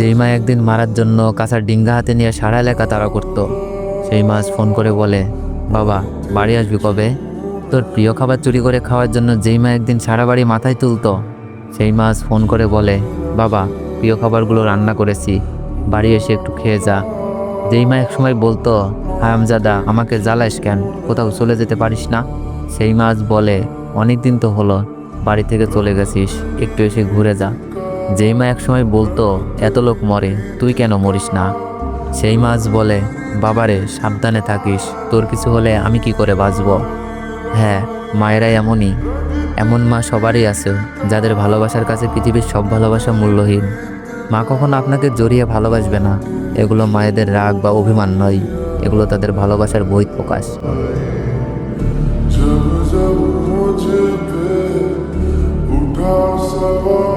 যেই মা একদিন মারার জন্য কাঁচার ডিঙ্গা হাতে নিয়ে সারা এলাকা তাড়া করত, সেই মাছ ফোন করে বলে, বাবা বাড়ি আসবি কবে? তোর প্রিয় খাবার চুরি করে খাওয়ার জন্য যেই মা একদিন সারা বাড়ি মাথায় তুলতো, সেই মাছ ফোন করে বলে, বাবা প্রিয় খাবারগুলো রান্না করেছি, বাড়ি এসে একটু খেয়ে যা। যেই মা একসময় বলতো, হারামজাদা আমাকে জ্বালাস কেন, কোথাও চলে যেতে পারিস না, সেই মাছ বলে, অনেক দিন তো হলো বাড়ি থেকে চলে গেছিস, একটু এসে ঘুরে যা। যেই মা একসময় বলতো, এত লোক মরে তুই কেন মরিস না, সেই মাছ বলে, বাবারে সাবধানে থাকিস, তোর কিছু হলে আমি কি করে বাঁচবো। হ্যাঁ, মায়েরাই এমনই, এমন মা সবারই আছে যাদের ভালোবাসার কাছে পৃথিবীর সব ভালোবাসা মূল্যহীন। মা কখনো আপনাকে জড়িয়ে ভালোবাসবে না, এগুলো মায়েদের রাগ বা অভিমান নয়, এগুলো তাদের ভালোবাসার বহিঃপ্রকাশ। जब जब मुझे पे उठा सवाल